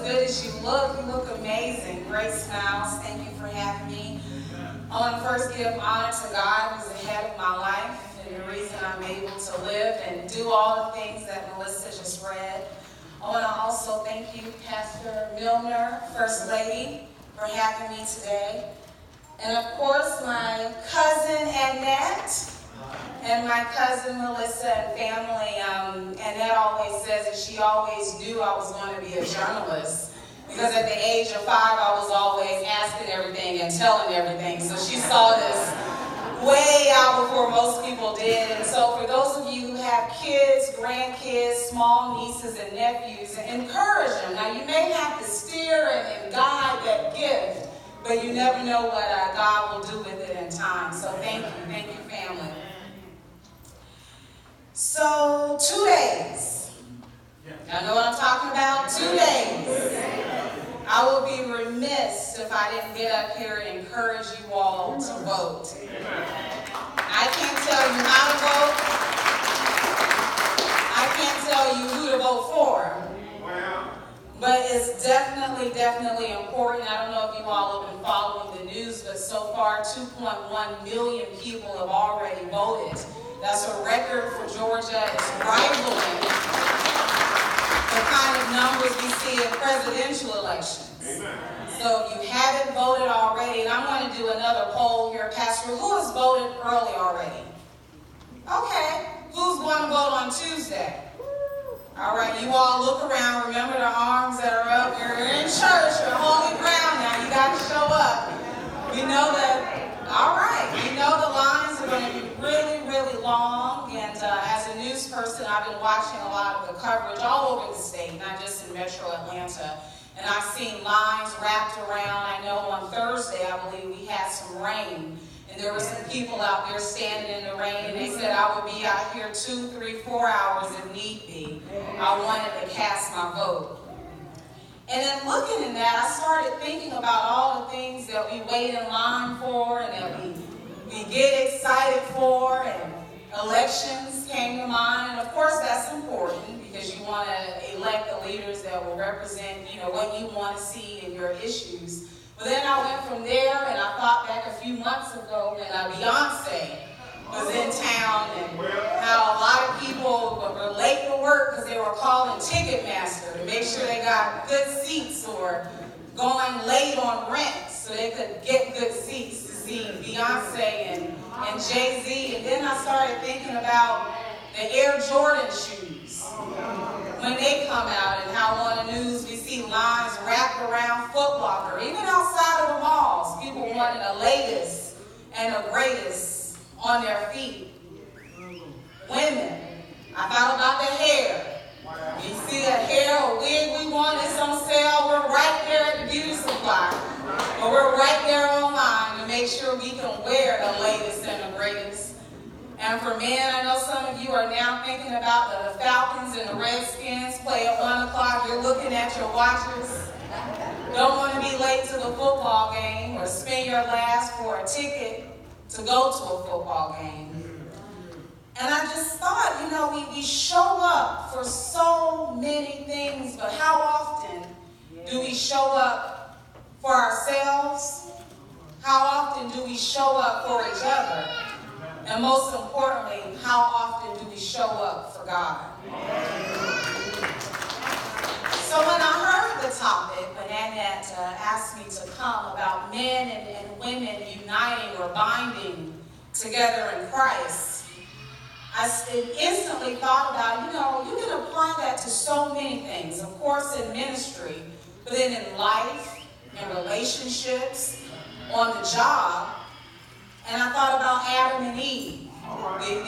good as you look. You look amazing. Great smiles. Thank you for having me. I want to first give honor to God, who's the head of my life and the reason I'm able to live and do all the things that Marissa just read. I want to also thank you, Pastor Milner, First Lady, for having me today. And of course, my cousin Annette and my cousin Marissa and family. Annette always says that she always knew I was going to be a journalist because at the age of 5, I was always asking everything and telling everything. So she saw this way out before most people did. And so for those of you who have kids, grandkids, small nieces and nephews, encourage them. Now you may have to steer and guide that gift, but you never know what God will do with it in time. So thank you, family. So 2 days. Y'all know what I'm talking about? 2 days. I would be remiss if I didn't get up here and encourage you all to vote. I can't tell you how to vote. I can't tell you who to vote for. But it's definitely important. I don't know if you all have been following the news, but so far 2.1 million people have already voted. That's a record for Georgia. It's rivaling the kind of numbers we see in presidential elections. Amen. So if you haven't voted already, and I'm going to do another poll here, Pastor, who has voted early already? Okay. Who's going to vote on Tuesday? All right, you all look around. Remember the arms that are up. You're in church. You're holy ground now. You got to show up. You know that, all right, you know the lines are going to be really long. And as a news person, I've been watching a lot of the coverage all over the state, not just in Metro Atlanta. And I've seen lines wrapped around. I know on Thursday, I believe, we had some rain. And there were some people out there standing in the rain, and they said I would be out here 2, 3, 4 hours if need be. I wanted to cast my vote. And then looking at that, I started thinking about all the things that we wait in line for and that we get excited for, and elections came to mind. And of course, that's important because you want to elect the leaders that will represent, what you want to see in your issues. But then I went from there, and I thought back a few months ago when Beyonce was in town, and how a lot of people were late to work because they were calling Ticketmaster to make sure they got good seats, or going late on rent so they could get good seats to see Beyonce and Jay-Z. And then I started thinking about the Air Jordan shoes when they come out, and how on the news we see lines wrapped around Foot Locker. Even outside of the malls, people wanted the latest and the greatest on their feet. Women, I thought about the hair. You see a hair or wig we want, it's on sale. We're right there at the beauty supply. Or we're right there online to make sure we can wear the latest and the greatest. And for men, I know some of you are now thinking about the Falcons and the Redskins play at 1 o'clock. You're looking at your watches. Don't want to be late to the football game or spend your last for a ticket to go to a football game. And I just thought, we show up for so many things, but how often do we show up for ourselves? How often do we show up for each other? And most importantly, how often do we show up for God? So when I heard the topic, when Annette asked me to come about men and women uniting or binding together in Christ, I instantly thought about, you can apply that to so many things. Of course, in ministry, but then in life, in relationships, on the job. And I thought about Adam and Eve,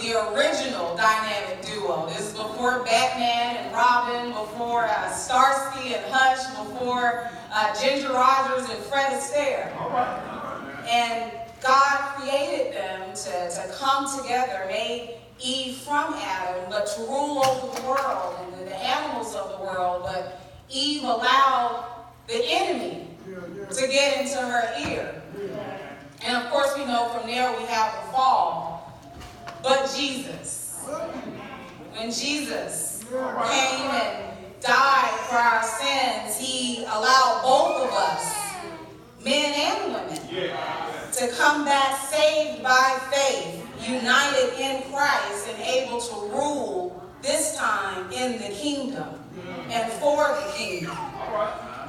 the original dynamic duo. This is before Batman and Robin, before Starsky and Hutch, before Ginger Rogers and Fred Astaire. And God created them to come together, made Eve from Adam, but to rule over the world and the animals of the world. But Eve allowed the enemy to get into her ear. And of course, we know from there we have the fall. But Jesus, when Jesus came and died for our sins, he allowed both of us, men and women, to come back saved by faith, united in Christ, and able to rule this time in the kingdom and for the kingdom.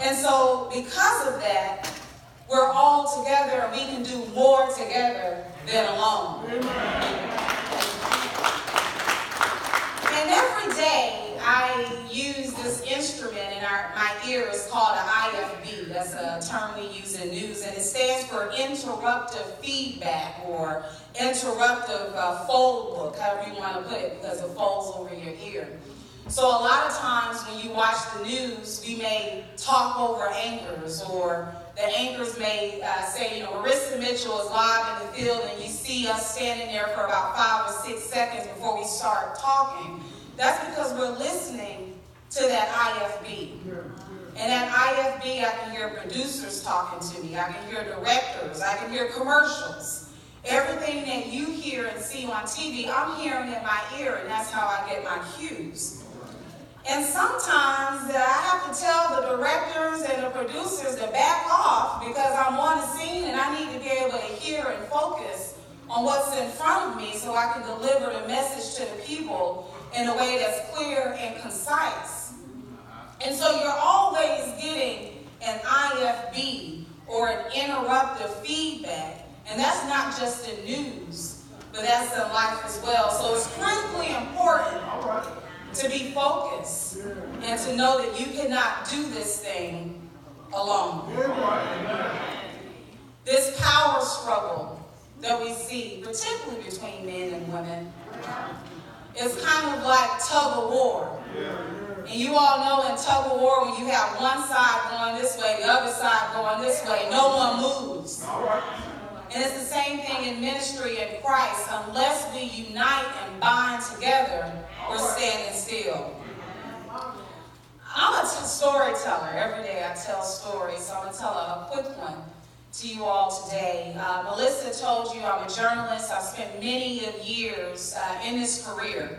And so because of that, we're all together and we can do more together than alone. And every day I use this instrument in my ear. It's called an IFB. That's a term we use in news, and it stands for interruptive feedback or interruptive fold book, however you want to put it, because it folds over your ear. So a lot of times when you watch the news, we may talk over anchors, or the anchors may say, Marissa Mitchell is live in the field, and you see us standing there for about 5 or 6 seconds before we start talking. That's because we're listening to that IFB. And that IFB, I can hear producers talking to me. I can hear directors. I can hear commercials. Everything that you hear and see on TV, I'm hearing in my ear, and that's how I get my cues. And sometimes I have to tell the directors and the producers to back off because I'm on the scene and I need to be able to hear and focus on what's in front of me so I can deliver the message to the people in a way that's clear and concise. And so you're always getting an IFB or an interruptive feedback. And that's not just in news, but that's in life as well. So it's critically important to be focused and to know that you cannot do this thing alone. This power struggle that we see, particularly between men and women, is kind of like tug of war. And you all know in tug of war, when you have one side going this way, the other side going this way, no one moves. And it's the same thing in ministry in Christ. Unless we unite and bind together, we're standing still. I'm a storyteller. Every day I tell stories, so I'm going to tell a quick one to you all today. Melissa told you I'm a journalist. I've spent many years in this career.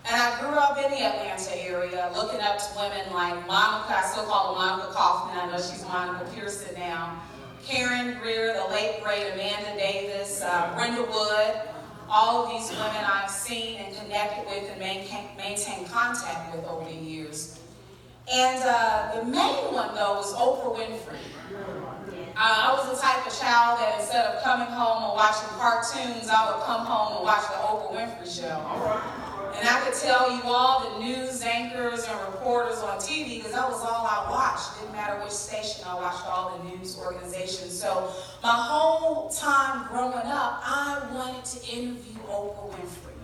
And I grew up in the Atlanta area, looking up to women like Monica. I still call her Monica Kaufman. I know she's Monica Pearson now. Karen Greer, the late great Amanda Davis, Brenda Wood. All of these women I've seen and connected with and maintained contact with over the years. And the main one, though, was Oprah Winfrey. I was the type of child that instead of coming home and watching cartoons, I would come home and watch the Oprah Winfrey Show. And I could tell you all the news anchors and reporters on TV because that was all I watched. Didn't matter which station, I watched all the news organizations. So my whole time growing up, I wanted to interview Oprah Winfrey.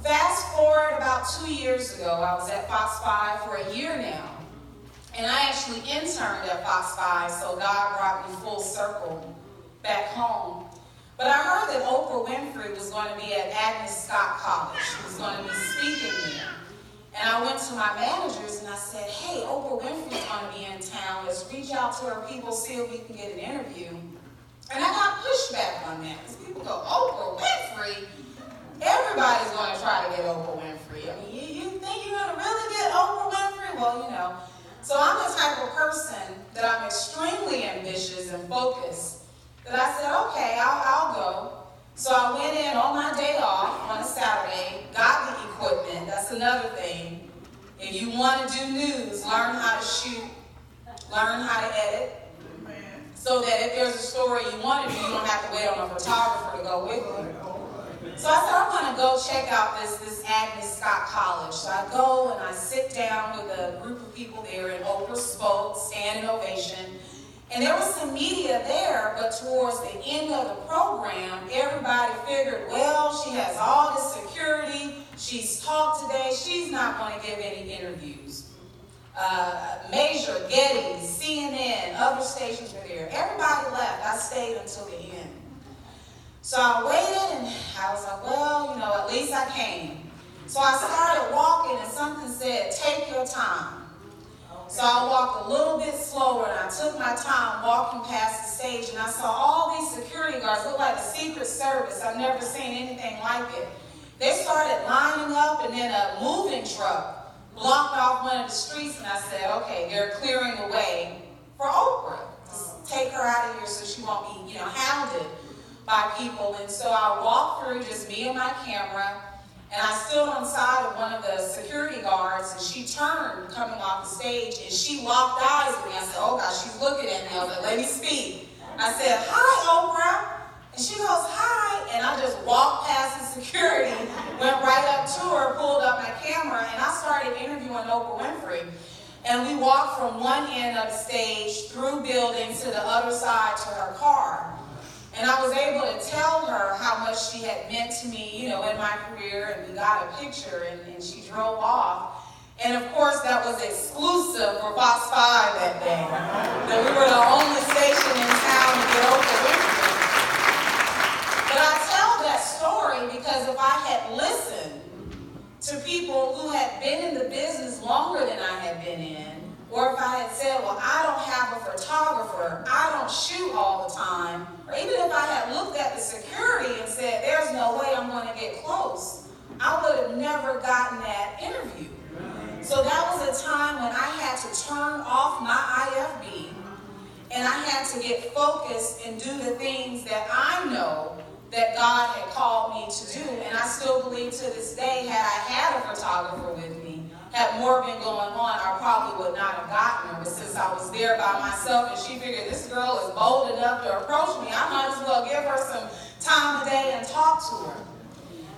Fast forward about 2 years ago, I was at Fox 5 for a year now. And I actually interned at Fox 5, so God brought me full circle back home. But I heard that Oprah Winfrey was going to be at Agnes Scott College. She was going to be speaking there. And I went to my managers and I said, hey, Oprah Winfrey's going to be in town. Let's reach out to her people, see if we can get an interview. And I got pushback on that. Because people go, Oprah Winfrey? Everybody's going to try to get Oprah Winfrey. I mean, you think you're going to really get Oprah Winfrey? Well, So I'm the type of person that I'm extremely ambitious and focused. That I said, okay, I'll go. So I went in on my day off on a Saturday, got the equipment. That's another thing. If you want to do news, learn how to shoot, learn how to edit, so that if there's a story you want to do, you don't have to wait on a photographer to go with you. So I said, I'm going to go check out this Agnes Scott College. So I go and I sit down with a group of people there, and Oprah spoke, standing ovation. And there was some media there, but towards the end of the program, everybody figured, well, she has all this security, she's talked today, she's not going to give any interviews. Major, Getty, CNN, other stations were there. Everybody left. I stayed until the end. So I waited, and I was like, well, at least I came. So I started walking, and something said, take your time. So I walked a little bit slower, and I took my time walking past the stage, and I saw all these security guards, look like the Secret Service. I've never seen anything like it. They started lining up, and then a moving truck blocked off one of the streets, and I said, okay, they're clearing the way for Oprah. Just take her out of here so she won't be, hounded by people. And so I walked through, just me and my camera, and I stood on the side of one of the security guards, and she turned coming off the stage, and she locked eyes with me. I said, oh gosh, she's looking at me. I was like, let me speak. I said, hi, Oprah. And she goes, hi. And I just walked past the security, went right up to her, pulled up my camera, and I started interviewing Oprah Winfrey. And we walked from one end of the stage through buildings to the other side to her car. And I was able to tell her how much she had meant to me, in my career, and we got a picture, and she drove off. And of course, that was exclusive for Fox 5 that day. That we were the only station in town to get Oprah Winfrey. But I tell that story because if I had listened to people who had been in the business longer than I had been in, or if I had said, well, I don't have a photographer, I don't shoot all the time, or even if I had looked at the security and said, there's no way I'm going to get close, I would have never gotten that interview. So that was a time when I had to turn off my IFB, and I had to get focused and do the things that I know that God had called me to do. And I still believe to this day, had I had a photographer with me, had more been going on, I probably would not have gotten her. But since I was there by myself and she figured this girl is bold enough to approach me, I might as well give her some time of day and talk to her.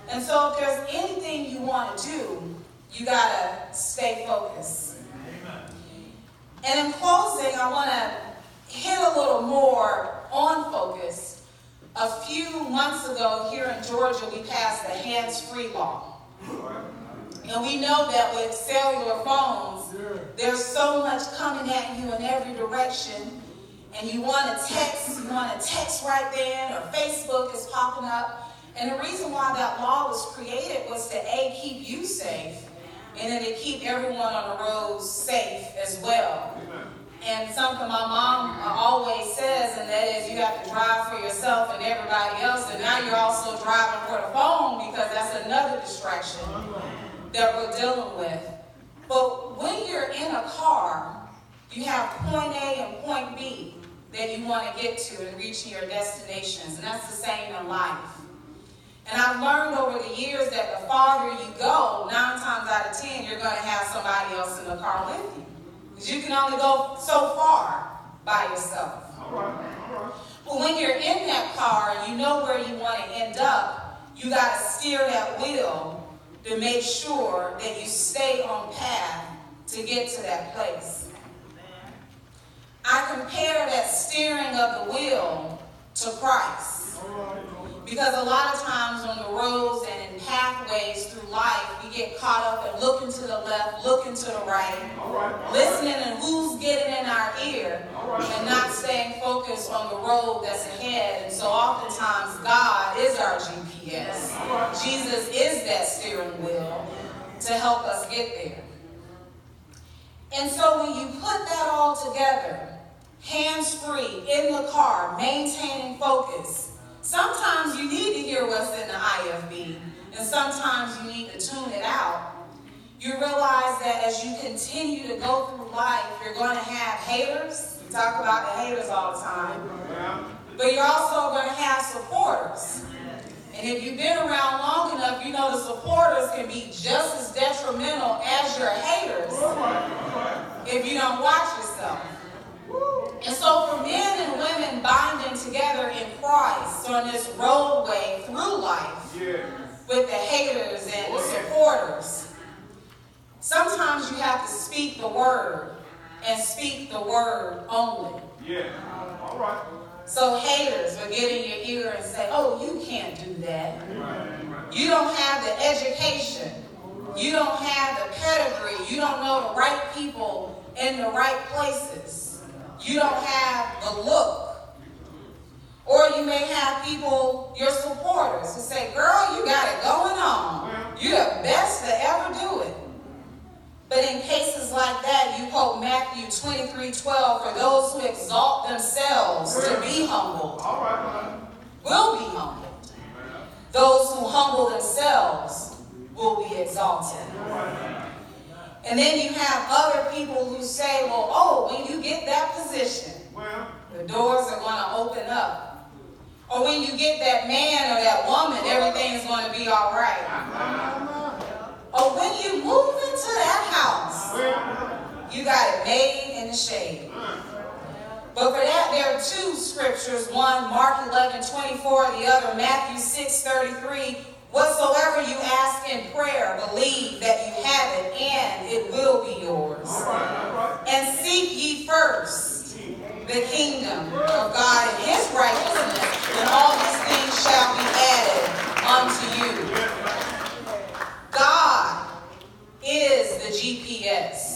And so if there's anything you want to do, you got to stay focused. And in closing, I want to hit a little more on focus. A few months ago here in Georgia, we passed the hands-free law. And we know that with cellular phones, there's so much coming at you in every direction. And you want to text right then, or Facebook is popping up. And the reason why that law was created was to, A, keep you safe, and then to keep everyone on the roads safe as well. And something my mom always says, and that is you have to drive for yourself and everybody else, and now you're also driving for the phone because that's another distraction that we're dealing with. But when you're in a car, you have point A and point B that you want to get to and reaching your destinations, and that's the same in life. And I've learned over the years that the farther you go, 9 times out of 10, you're going to have somebody else in the car with you. Because you can only go so far by yourself. All right. But when you're in that car and you know where you want to end up, you got to steer that wheel to make sure that you stay on path to get to that place. I compare that steering of the wheel to Christ. Because a lot of times on the roads and in pathways through life, we get caught up and looking to the left, looking to the right, listening and who's getting in our ear, and not staying focused on the road that's ahead. And so oftentimes God is our GPS. Jesus is that steering wheel to help us get there. And so when you put that all together, hands-free, in the car, maintaining focus, sometimes you need to hear what's in the IFB, and sometimes you need to tune it out. You realize that as you continue to go through life, you're going to have haters. We talk about the haters all the time. But you're also going to have supporters. And if you've been around long enough, you know the supporters can be just as detrimental as your haters if you don't watch yourself. And so for men and women binding together in Christ on this roadway through life with the haters and the supporters, sometimes you have to speak the word and speak the word only. All right. So haters will get in your ear and say, oh, you can't do that. You don't have the education. You don't have the pedigree. You don't know the right people in the right places. You don't have the look. Or you may have people, your supporters, who say, girl, you got it going on. You're the best to ever do it. But in cases like that, you quote Matthew 23:12, for those who exalt themselves to be humbled will be humbled. Those who humble themselves will be exalted. And then you have other people who say, well, oh, when you get that position, the doors are going to open up. Or when you get that man or that woman, everything's going to be all right. Or when you move into that house, you got it made in the shade. But for that, there are two scriptures. One, Mark 11:24, the other, Matthew 6:33. Whatsoever you ask in prayer, believe that you have it, and it will be yours. And seek ye first the kingdom of God and his righteousness, and all these things shall be added unto you. God is the GPS.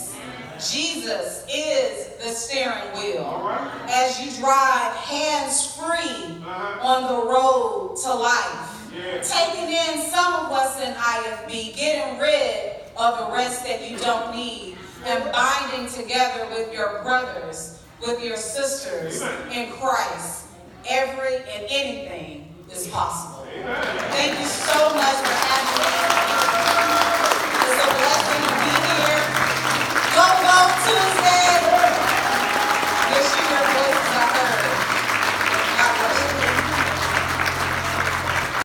Jesus is the steering wheel. As you drive hands-free on the road to life, taking in some of what's in IFB, getting rid of the rest that you don't need, and binding together with your brothers, with your sisters in Christ, every and anything is possible. Thank you so much for having me.